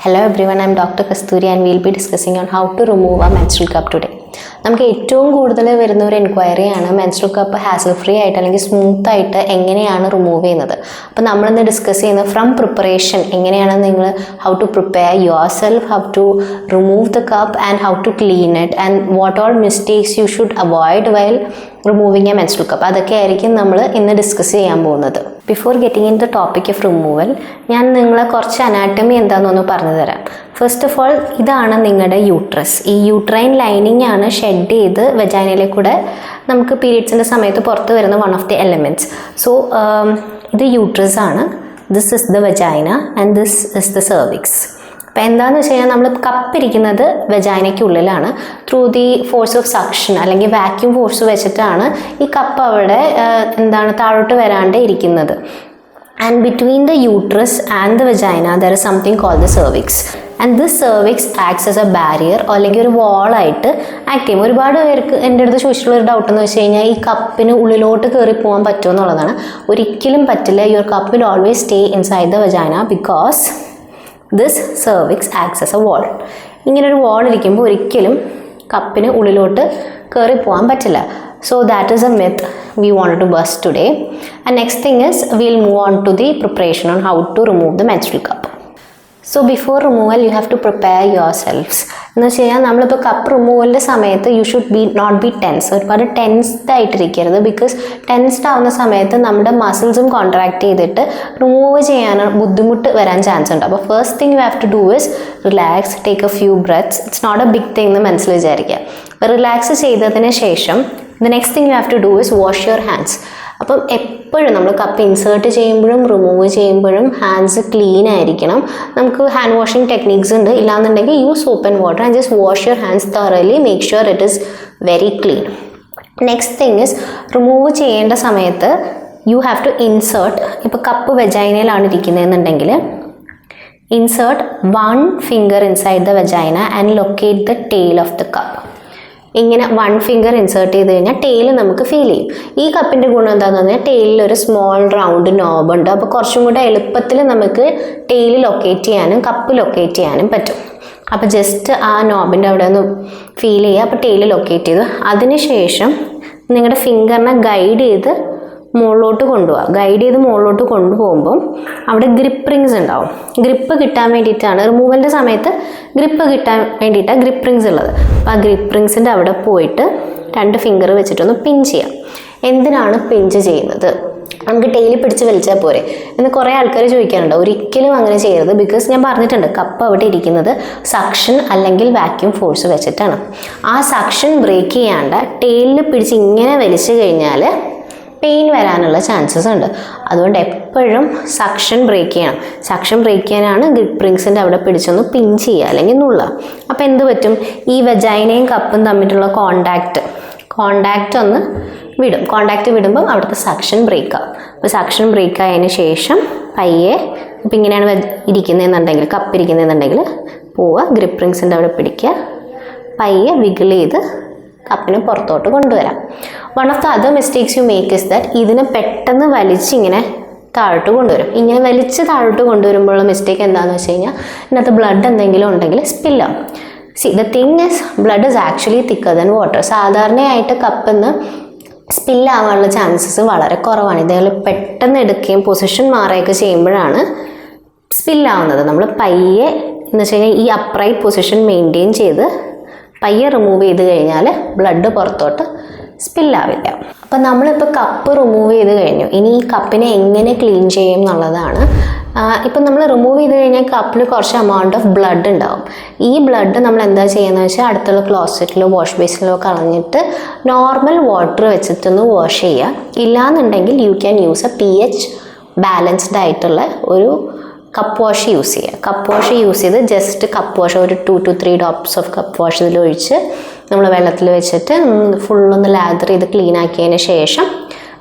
Hello everyone, I am Dr. Kasturi and we will be discussing on how to remove a menstrual cup today. നമുക്ക് ഏറ്റവും കൂടുതൽ വരുന്ന ഒരു എൻക്വയറിയാണ് menstrual cup hazel free ആയിട്ട് അല്ലെങ്കിൽ smooth ആയിട്ട് എങ്ങനെയാണ് റിമൂവ് ചെയ്യുന്നത്. അപ്പോൾ നമ്മളിന്ന് ഡിസ്കസ് ചെയ്യുന്നത് ഫ്രം പ്രിപ്പറേഷൻ എങ്ങനെയാണ് നിങ്ങൾ how to prepare yourself, how to remove the cup and how to clean it and what all mistakes you should avoid while removing a menstrual cup. അതൊക്കെ ആയിരിക്കും നമ്മൾ ഇന്ന് ഡിസ്കസ് ചെയ്യാൻ പോകുന്നത്. Before getting in the topic of removal ഞാൻ നിങ്ങളെ കുറച്ച് anatomy എന്താണെന്നൊന്ന് പറഞ്ഞു തരാം. ഫസ്റ്റ് ഓഫ് ഓൾ, ഇതാണ് നിങ്ങളുടെ യൂട്രസ്. ഈ യൂട്രൈൻ ലൈനിങ് ആണ് ഷെഡ് ചെയ്ത് വെജൈനയിലെ കൂടെ നമുക്ക് പീരിയഡ്സിൻ്റെ സമയത്ത് പുറത്ത് വരുന്ന one of the elements. So ഇത് യൂട്രസ് ആണ്, this is the vagina and this is the cervix. അപ്പോൾ എന്താണെന്ന് വെച്ച് കഴിഞ്ഞാൽ നമ്മൾ കപ്പിരിക്കുന്നത് വെജൈനയ്ക്കുള്ളിലാണ്. Through the force of suction അല്ലെങ്കിൽ വാക്യൂം ഫോഴ്സ് വെച്ചിട്ടാണ് ഈ കപ്പ് അവിടെ താഴോട്ട് വരാണ്ട് ഇരിക്കുന്നത്. And between the uterus and the vagina there is something called the cervix, and this cervix acts as a barrier അല്ലെങ്കിൽ ഒരു വാളായിട്ട് ആക്ട് ചെയ്യും. ഒരുപാട് പേർക്ക് എൻ്റെ അടുത്ത് ചോദിച്ചിട്ടുള്ള ഒരു ഡൗട്ട് എന്ന് വെച്ച് കഴിഞ്ഞാൽ ഈ കപ്പിന് ഉള്ളിലോട്ട് കയറി പോകാൻ പറ്റുമോ എന്നുള്ളതാണ്. ഒരിക്കലും പറ്റില്ല. Your cup will always stay inside the vagina because this cervix acts as a wall. ഇങ്ങനൊരു വാൾ ഇരിക്കുമ്പോൾ ഒരിക്കലും കപ്പിന് ഉള്ളിലോട്ട് കയറി പോകാൻ പറ്റില്ല. So that is a myth we wanted to bust today. And next thing is we'll move on to the preparation on how to remove the menstrual cup. So before removal you have to prepare yourselves. എന്ന് വെച്ച് കഴിഞ്ഞാൽ നമ്മളിപ്പോൾ cup റിമൂവലിൻ്റെ സമയത്ത് you should not be tense. ഒരുപാട് tensed ആയിട്ടിരിക്കരുത്. Because tensed ആവുന്ന സമയത്ത് നമ്മുടെ മസിൽസും കോൺട്രാക്ട് ചെയ്തിട്ട് റിമൂവ് ചെയ്യാൻ ബുദ്ധിമുട്ട് വരാൻ ചാൻസ് ഉണ്ട്. അപ്പോൾ first thing you have to do is relax, take a few breaths. It's not a big thing എന്ന് മനസ്സിൽ വിചാരിക്കുക. അപ്പോൾ റിലാക്സ് ചെയ്തതിന് ശേഷം the next thing you have to do is wash your hands. അപ്പം എപ്പോഴും നമ്മൾ കപ്പ് ഇൻസേർട്ട് ചെയ്യുമ്പോഴും റിമൂവ് ചെയ്യുമ്പോഴും ഹാൻഡ്സ് ക്ലീൻ ആയിരിക്കണം. നമുക്ക് ഹാൻഡ് വാഷിംഗ് ടെക്നിക്സ് ഉണ്ട്. ഇല്ലാന്നുണ്ടെങ്കിൽ use soap and water and just wash your hands thoroughly, make sure it is very clean. Next thing is remove ചെയ്യേണ്ട സമയത്ത് യു ഹാവ് ടു ഇൻസേർട്ട്. ഇപ്പോൾ cup വെജൈനയിലാണ് ഇരിക്കുന്നതെന്നുണ്ടെങ്കിൽ insert 1 finger inside the vagina and locate the tail of the cup. ഇങ്ങനെ 1 finger insert ചെയ്ത് കഴിഞ്ഞാൽ tail നമുക്ക് feel ചെയ്യും. ഈ കപ്പിൻ്റെ ഗുണം എന്താണെന്ന് പറഞ്ഞാൽ ടെയിലിൽ ഒരു സ്മോൾ റൗണ്ട് നോബ് ഉണ്ട്. അപ്പോൾ കുറച്ചും കൂടെ എളുപ്പത്തിൽ നമുക്ക് ടെയിൽ ലൊക്കേറ്റ് ചെയ്യാനും കപ്പ് ലൊക്കേറ്റ് ചെയ്യാനും പറ്റും. അപ്പോൾ ജസ്റ്റ് ആ നോബിൻ്റെ അവിടെ ഒന്ന് ഫീൽ ചെയ്യുക. അപ്പോൾ ടെയിൽ ലൊക്കേറ്റ് ചെയ്തു. അതിനുശേഷം നിങ്ങളുടെ ഫിംഗറിനെ ഗൈഡ് ചെയ്ത് മുകളിലോട്ട് കൊണ്ടുപോവുക. ഗൈഡ് ചെയ്ത് മുകളിലോട്ട് കൊണ്ടുപോകുമ്പം അവിടെ ഗ്രിപ്പ് റിങ്സ് ഉണ്ടാവും. ഗ്രിപ്പ് കിട്ടാൻ വേണ്ടിയിട്ടാണ് റിമൂവലിൻ്റെ സമയത്ത് ഗ്രിപ്പ് കിട്ടാൻ വേണ്ടിയിട്ടാണ് ഗ്രിപ്പ് റിങ്സ് ഉള്ളത്. അപ്പോൾ ആ ഗ്രിപ്പ് റിങ്സിൻ്റെ അവിടെ പോയിട്ട് 2 ഫിംഗർ വെച്ചിട്ടൊന്ന് പിൻ ചെയ്യാം. എന്തിനാണ് പിഞ്ച് ചെയ്യുന്നത്? നമുക്ക് ടെയിൽ പിടിച്ച് വലിച്ചാൽ പോരെ എന്ന് കുറേ ആൾക്കാർ ചോദിക്കാറുണ്ട്. ഒരിക്കലും അങ്ങനെ ചെയ്യരുത്. ബിക്കോസ് ഞാൻ പറഞ്ഞിട്ടുണ്ട് കപ്പ് അവിടെ ഇരിക്കുന്നത് സക്ഷൻ അല്ലെങ്കിൽ വാക്യൂം ഫോഴ്സ് വെച്ചിട്ടാണ്. ആ സക്ഷൻ ബ്രേക്ക് ചെയ്യാണ്ട് ടെയിലിൽ പിടിച്ച് ഇങ്ങനെ വലിച്ചു കഴിഞ്ഞാൽ പെയിൻ വരാനുള്ള ചാൻസസ് ഉണ്ട്. അതുകൊണ്ട് എപ്പോഴും സക്ഷൻ ബ്രേക്ക് ചെയ്യണം. സക്ഷൻ ബ്രേക്ക് ചെയ്യാനാണ് ഗ്രിപ്പ് റിങ്സിൻ്റെ അവിടെ പിടിച്ചൊന്ന് പിൻ ചെയ്യുക അല്ലെങ്കിൽ നുള്ളുക. അപ്പോൾ എന്ത് പറ്റും? ഈ വെജൈനയും കപ്പും തമ്മിലുള്ള കോണ്ടാക്റ്റ് ഒന്ന് വിടും. കോണ്ടാക്റ്റ് വിടുമ്പം അവിടുത്തെ സക്ഷൻ ബ്രേക്ക് ആവും. അപ്പോൾ സക്ഷൻ ബ്രേക്ക് ആയതിന് ശേഷം പയ്യെ ഇപ്പം ഇങ്ങനെയാണ് ഇരിക്കുന്നതെന്നുണ്ടെങ്കിൽ കപ്പ് ഇരിക്കുന്നതെന്നുണ്ടെങ്കിൽ പോവുക, ഗ്രിപ്പ് റിങ്സിൻ്റെ അവിടെ പിടിക്കുക, പയ്യെ വിഗിൾ ചെയ്ത് കപ്പിന് പുറത്തോട്ട് കൊണ്ടുവരാം. One of the other mistakes you make is that ഇതിനെ പെട്ടെന്ന് വലിച്ചിങ്ങനെ താഴോട്ട് കൊണ്ടുവരും. ഇങ്ങനെ വലിച്ച് താഴോട്ട് കൊണ്ടുവരുമ്പോഴുള്ള മിസ്റ്റേക്ക് എന്താണെന്ന് വെച്ച് കഴിഞ്ഞാൽ ഇതിനകത്ത് ബ്ലഡ് എന്തെങ്കിലും ഉണ്ടെങ്കിൽ സ്പില്ലാവും. The thing is blood is actually thicker than water. സാധാരണയായിട്ട് കപ്പിന്ന് സ്പില്ലാവാനുള്ള ചാൻസസ് വളരെ കുറവാണ്. ഇതേപോലെ പെട്ടെന്ന് എടുക്കുകയും പൊസിഷൻ മാറുകയൊക്കെ ചെയ്യുമ്പോഴാണ് സ്പില്ലാവുന്നത്. നമ്മൾ പയ്യെ എന്ന് വെച്ച് കഴിഞ്ഞാൽ ഈ അപ്രൈറ്റ് പൊസിഷൻ മെയിൻറ്റെയിൻ ചെയ്ത് പയ്യെ റിമൂവ് ചെയ്ത് കഴിഞ്ഞാൽ ബ്ലഡ് പുറത്തോട്ട് സ്പില്ലാവില്ല. അപ്പം നമ്മളിപ്പോൾ കപ്പ് റിമൂവ് ചെയ്ത് കഴിഞ്ഞു. ഇനി ഈ കപ്പിനെ എങ്ങനെ ക്ലീൻ ചെയ്യും എന്നുള്ളതാണ്. ഇപ്പം നമ്മൾ റിമൂവ് ചെയ്ത് കഴിഞ്ഞാൽ കപ്പിൽ കുറച്ച് എമൗണ്ട് ഓഫ് ബ്ലഡ് ഉണ്ടാവും. ഈ ബ്ലഡ് നമ്മൾ എന്താ ചെയ്യുന്നത് വെച്ചാൽ അടുത്തുള്ള ക്ലോസറ്റിലോ വാഷ് ബേസിലോ കളഞ്ഞിട്ട് നോർമൽ വാട്ടർ വെച്ചിട്ടൊന്ന് വാഷ് ചെയ്യുക. ഇല്ലാന്നുണ്ടെങ്കിൽ you can use a pH balanced ആയിട്ടുള്ള ഒരു കപ്പ് വാഷ് യൂസ് ചെയ്യുക. കപ്പ് വാഷ് യൂസ് ചെയ്ത് ജസ്റ്റ് കപ്പ് വാഷ് ഒരു 2 to 3 drops of cup wash ഇതിലൊഴിച്ച് നമ്മൾ വെള്ളത്തിൽ വെച്ചിട്ട് ഫുള്ളൊന്ന് ലാദർ ചെയ്ത് ക്ലീൻ ആക്കിയതിന് ശേഷം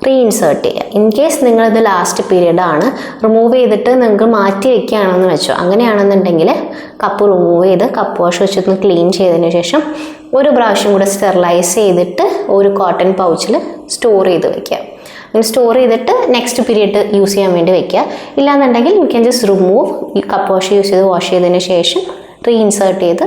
റീഇൻസേർട്ട് ചെയ്യുക. ഇൻ കേസ് നിങ്ങളിത് ലാസ്റ്റ് പീരീഡാണ് റിമൂവ് ചെയ്തിട്ട് നിങ്ങൾക്ക് മാറ്റി വയ്ക്കുകയാണെന്ന് വെച്ചോ, അങ്ങനെയാണെന്നുണ്ടെങ്കിൽ കപ്പ് റിമൂവ് ചെയ്ത് കപ്പ് വാഷ് വെച്ചിട്ട് ക്ലീൻ ചെയ്തതിന് ശേഷം ഒരു പ്രാവശ്യം കൂടെ സ്റ്റെറിലൈസ് ചെയ്തിട്ട് ഒരു കോട്ടൺ പൗച്ചിൽ സ്റ്റോർ ചെയ്ത് വയ്ക്കുക. നിങ്ങൾ സ്റ്റോർ ചെയ്തിട്ട് നെക്സ്റ്റ് പീരിയഡ് യൂസ് ചെയ്യാൻ വേണ്ടി വെക്കുക. ഇല്ലാന്നുണ്ടെങ്കിൽ you can just remove, cup wash use ചെയ്ത് വാഷ് ചെയ്തതിന് ശേഷം റീഇൻസേർട്ട് ചെയ്ത്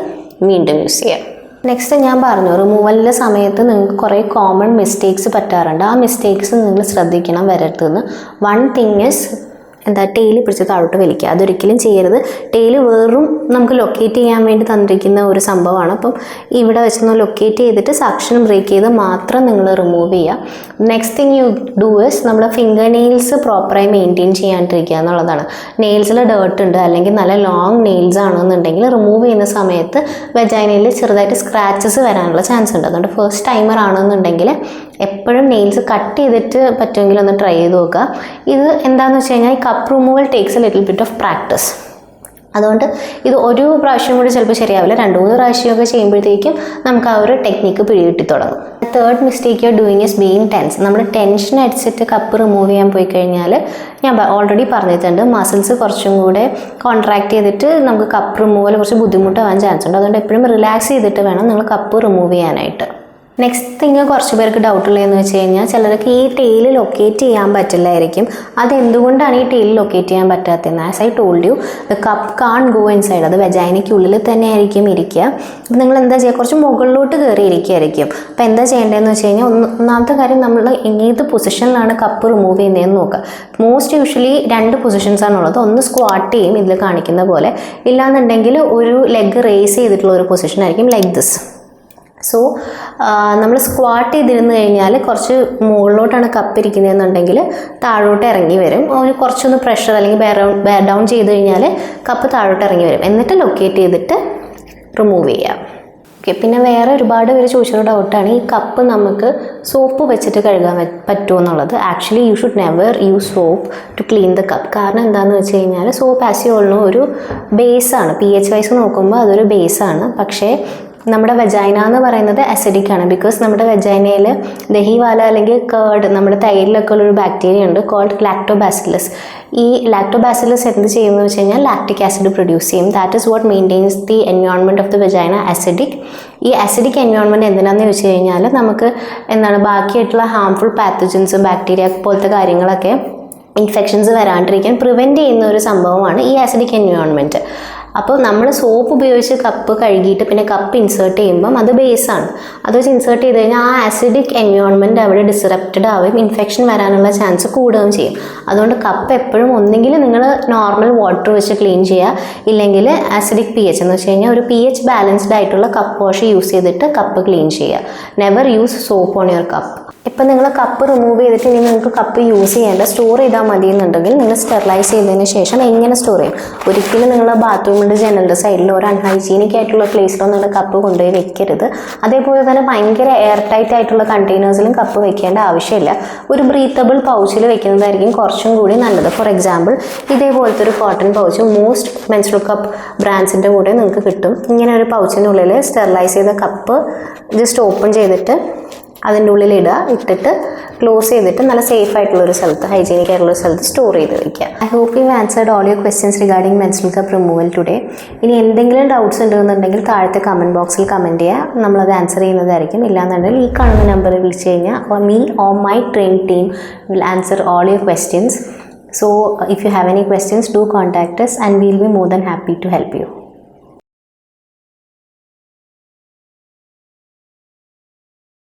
വീണ്ടും യൂസ് ചെയ്യാം. നെക്സ്റ്റ് ഞാൻ പറഞ്ഞു, റിമൂവലിൻ്റെ സമയത്ത് നിങ്ങൾക്ക് കുറേ കോമൺ മിസ്റ്റേക്സ് പറ്റാറുണ്ട്. ആ മിസ്റ്റേക്സ് നിങ്ങൾ ശ്രദ്ധിക്കണം വരരുതെന്ന്. വൺ തിങ് ഇസ് ടെയിൽ പിടിച്ച് താഴോട്ട് വലിക്കുക. അതൊരിക്കലും ചെയ്യരുത്. ടെയിൽ വെറും നമുക്ക് ലൊക്കേറ്റ് ചെയ്യാൻ വേണ്ടി തന്നിരിക്കുന്ന ഒരു സംഭവമാണ്. അപ്പം ഇവിടെ വെച്ചൊന്ന് ലൊക്കേറ്റ് ചെയ്തിട്ട് സക്ഷൻ ബ്രേക്ക് ചെയ്ത് മാത്രം നിങ്ങൾ റിമൂവ് ചെയ്യുക. Next thing you do is നമ്മുടെ ഫിംഗർ നെയിൽസ് പ്രോപ്പറായി മെയിൻറ്റെയിൻ ചെയ്യാണ്ടിരിക്കുക എന്നുള്ളതാണ്. നെയിൽസിൽ ഡേർട്ട് ഉണ്ട് അല്ലെങ്കിൽ നല്ല ലോങ് നെയിൽസ് ആണെന്നുണ്ടെങ്കിൽ റിമൂവ് ചെയ്യുന്ന സമയത്ത് വെജൈനയിൽ ചെറുതായിട്ട് സ്ക്രാച്ചസ് വരാനുള്ള ചാൻസ് ഉണ്ട്. അതുകൊണ്ട് ഫസ്റ്റ് ടൈമർ ആണെന്നുണ്ടെങ്കിൽ എപ്പോഴും നെയിൽസ് കട്ട് ചെയ്തിട്ട് പറ്റുമെങ്കിൽ ഒന്ന് ട്രൈ ചെയ്ത് നോക്കുക. ഇത് എന്താണെന്ന് വെച്ച് കഴിഞ്ഞാൽ cup removal takes A little bit of practice. അതുകൊണ്ട് ഇത് ഒരു പ്രാവശ്യം കൂടി ചിലപ്പോൾ ശരിയാവില്ല, 2-3 പ്രാവശ്യമൊക്കെ ചെയ്യുമ്പോഴത്തേക്കും നമുക്ക് ആ ഒരു ടെക്നിക്ക് പിടികിട്ടി തുടങ്ങും. Third mistake you doing is being tense. നമ്മൾ ടെൻഷൻ അടിച്ചിട്ട് കപ്പ് റിമൂവ് ചെയ്യാൻ പോയി കഴിഞ്ഞാൽ ഞാൻ ഓൾറെഡി പറഞ്ഞിട്ടുണ്ട്, മസിൽസ് കുറച്ചും കൂടെ കോൺട്രാക്ട് ചെയ്തിട്ട് നമുക്ക് കപ്പ് റിമൂവൽ കുറച്ച് ബുദ്ധിമുട്ടാവാൻ ചാൻസ് ഉണ്ട്. അതുകൊണ്ട് എപ്പോഴും റിലാക്സ് ചെയ്തിട്ട് വേണം നിങ്ങൾ കപ്പ് റിമൂവ് ചെയ്യാനായിട്ട്. നെക്സ്റ്റ് തിങ് കുറച്ച് പേർക്ക് ഡൗട്ടുള്ളതെന്ന് വെച്ച് കഴിഞ്ഞാൽ ചിലർക്ക് ഈ ടെയിൽ ലൊക്കേറ്റ് ചെയ്യാൻ പറ്റില്ലായിരിക്കും. അതെന്തുകൊണ്ടാണ് ഈ ടെയിൽ ലൊക്കേറ്റ് ചെയ്യാൻ പറ്റാത്തതെന്ന്? As I told you, the cup can go inside. അത് വെജൈനയ്ക്കുള്ളിൽ തന്നെ ആയിരിക്കും ഇരിക്കുക. അപ്പം നിങ്ങൾ എന്താ ചെയ്യുക, കുറച്ച് മുകളിലോട്ട് കയറി ഇരിക്കുകയായിരിക്കും. അപ്പോൾ എന്താ ചെയ്യേണ്ടതെന്ന് വെച്ച് കഴിഞ്ഞാൽ ഒന്നാമത്തെ കാര്യം, നമ്മൾ ഏത് പൊസിഷനിലാണ് കപ്പ് റിമൂവ് ചെയ്യുന്നതെന്ന് നോക്കുക. Most usually 2 പൊസിഷൻസാണുള്ളത്. ഒന്ന് സ്ക്വാട്ട് ചെയ്യും ഇതിൽ കാണിക്കുന്ന പോലെ, ഇല്ലാന്നുണ്ടെങ്കിൽ ഒരു ലെഗ് റേസ് ചെയ്തിട്ടുള്ള ഒരു പൊസിഷനായിരിക്കും ലൈക്ക് ദിസ്. സോ നമ്മൾ സ്ക്വാട്ട് ചെയ്തിരുന്ന് കഴിഞ്ഞാൽ കുറച്ച് മുകളിലോട്ടാണ് കപ്പ് ഇരിക്കുന്നതെന്നുണ്ടെങ്കിൽ താഴോട്ട് ഇറങ്ങി വരും. ഒരു കുറച്ചൊന്ന് പ്രഷർ അല്ലെങ്കിൽ ബെയർ ഡൗൺ ചെയ്ത് കഴിഞ്ഞാൽ കപ്പ് താഴോട്ട് ഇറങ്ങി വരും. എന്നിട്ട് ലൊക്കേറ്റ് ചെയ്തിട്ട് റിമൂവ് ചെയ്യാം. ഓക്കെ, പിന്നെ വേറെ ഒരുപാട് പേര് ചോദിച്ചൊരു ഡൗട്ടാണ്, ഈ കപ്പ് നമുക്ക് സോപ്പ് വെച്ചിട്ട് കഴുകാൻ പറ്റുമോ എന്നുള്ളത്. Actually you should never use soap to clean the cup. കാരണം എന്താണെന്ന് വെച്ച് കഴിഞ്ഞാൽ soap as you all know ഒരു ബേസാണ്. pH വൈസ് നോക്കുമ്പോൾ അതൊരു ബേസാണ്. പക്ഷേ നമ്മുടെ വെജൈന എന്ന് പറയുന്നത് അസിഡിക് ആണ്. ബിക്കോസ് നമ്മുടെ വെജൈനയിൽ ദഹിവാല അല്ലെങ്കിൽ കേർഡ്, നമ്മുടെ തൈരിലൊക്കെ ഉള്ളൊരു ബാക്ടീരിയ ഉണ്ട് കോൾഡ് ലാക്ടോബാസിലസ്. ഈ ലാക്ടോബാസിലസ് എന്ത് ചെയ്യുമെന്ന് വെച്ച് കഴിഞ്ഞാൽ ലാക്റ്റിക് ആസിഡ് പ്രൊഡ്യൂസ് ചെയ്യും. That is what maintains the environment of the vagina acidic. ഈ അസിഡിക് എൻവയോൺമെൻറ്റ് എന്തിനാണെന്ന് വെച്ച് കഴിഞ്ഞാൽ നമുക്ക് ബാക്കിയായിട്ടുള്ള ഹാംഫുൾ പാത്തജൻസ്, ബാക്ടീരിയ പോലത്തെ കാര്യങ്ങളൊക്കെ, ഇൻഫെക്ഷൻസ് വരാണ്ടിരിക്കാൻ പ്രിവെൻറ്റ് ചെയ്യുന്ന ഒരു സംഭവമാണ് ഈ ആസിഡിക് എൻവയോൺമെൻറ്റ്. അപ്പോൾ നമ്മൾ സോപ്പ് ഉപയോഗിച്ച് കപ്പ് കഴുകിയിട്ട് പിന്നെ കപ്പ് ഇൻസേർട്ട് ചെയ്യുമ്പം അത് ബേസാണ്. അത് വെച്ച് ഇൻസേർട്ട് ചെയ്ത് കഴിഞ്ഞാൽ ആ ആസിഡിക് എൻവയോൺമെൻറ്റ് അവിടെ ഡിസ്റപ്റ്റഡ് ആവുകയും ഇൻഫെക്ഷൻ വരാനുള്ള ചാൻസ് കൂടുകയും ചെയ്യും. അതുകൊണ്ട് കപ്പ് എപ്പോഴും ഒന്നെങ്കിൽ നിങ്ങൾ നോർമൽ വാട്ടർ വെച്ച് ക്ലീൻ ചെയ്യുക, ഇല്ലെങ്കിൽ ആസിഡിക് pH എന്ന് വെച്ച് കഴിഞ്ഞാൽ ഒരു pH ബാലൻസ്ഡ് ആയിട്ടുള്ള കപ്പ് വാഷ് യൂസ് ചെയ്തിട്ട് കപ്പ് ക്ലീൻ ചെയ്യുക. Never use soap on your cup. ഇപ്പം നിങ്ങൾ കപ്പ് റിമൂവ് ചെയ്തിട്ട് ഇനി നിങ്ങൾക്ക് കപ്പ് യൂസ് ചെയ്യേണ്ട, സ്റ്റോർ ചെയ്താൽ മതി എന്നുണ്ടെങ്കിൽ നിങ്ങൾ സ്റ്റെറിലൈസ് ചെയ്തതിന് ശേഷം എങ്ങനെ സ്റ്റോർ ചെയ്യും? ഒരിക്കലും നിങ്ങൾ ബാത്റൂമിൻ്റെ ജനലിൻ്റെ സൈഡിൽ ഒരു അൺഹൈജീനിക് ആയിട്ടുള്ള പ്ലേസിലോ നിങ്ങളുടെ കപ്പ് കൊണ്ടുപോയി വെക്കരുത്. അതേപോലെ തന്നെ ഭയങ്കര എയർ ടൈറ്റ് ആയിട്ടുള്ള കണ്ടെയ്നേഴ്സിലും കപ്പ് വെക്കേണ്ട ആവശ്യമില്ല. ഒരു ബ്രീത്തബിൾ പൗച്ചിൽ വെക്കുന്നതായിരിക്കും കുറച്ചും കൂടി നല്ലത്. ഫോർ എക്സാമ്പിൾ, ഇതേപോലത്തെ ഒരു cotton pouch most menstrual cup ബ്രാൻഡ്സിൻ്റെ കൂടെ നിങ്ങൾക്ക് കിട്ടും. ഇങ്ങനെ ഒരു പൗച്ചിനുള്ളിൽ സ്റ്റെറിലൈസ് ചെയ്ത കപ്പ് ജസ്റ്റ് ഓപ്പൺ ചെയ്തിട്ട് അതിൻ്റെ ഉള്ളിൽ ഇട്ടിട്ട് ക്ലോസ് ചെയ്തിട്ട് നല്ല സേഫ് ആയിട്ടുള്ളൊരു സ്ഥലത്ത്, ഹൈജീനിക് ആയിട്ടുള്ള സ്ഥലത്ത് സ്റ്റോർ ചെയ്ത് വയ്ക്കുക. I hope you answered all your questions regarding menstrual cup removal today. ഇനി എന്തെങ്കിലും ഡൗട്ട്സ് ഉണ്ടെന്നുണ്ടെങ്കിൽ താഴത്തെ കമൻറ്റ് ബോക്സിൽ കമൻറ്റ് ചെയ്യുക, നമ്മളത് ആൻസർ ചെയ്യുന്നതായിരിക്കും. ഇല്ലാന്നുണ്ടെങ്കിൽ ഈ കാണുന്ന നമ്പറിൽ വിളിച്ച് കഴിഞ്ഞാൽ me or my train team will answer all your questions. So if you have any questions, do contact us and we'll be more than happy to help you.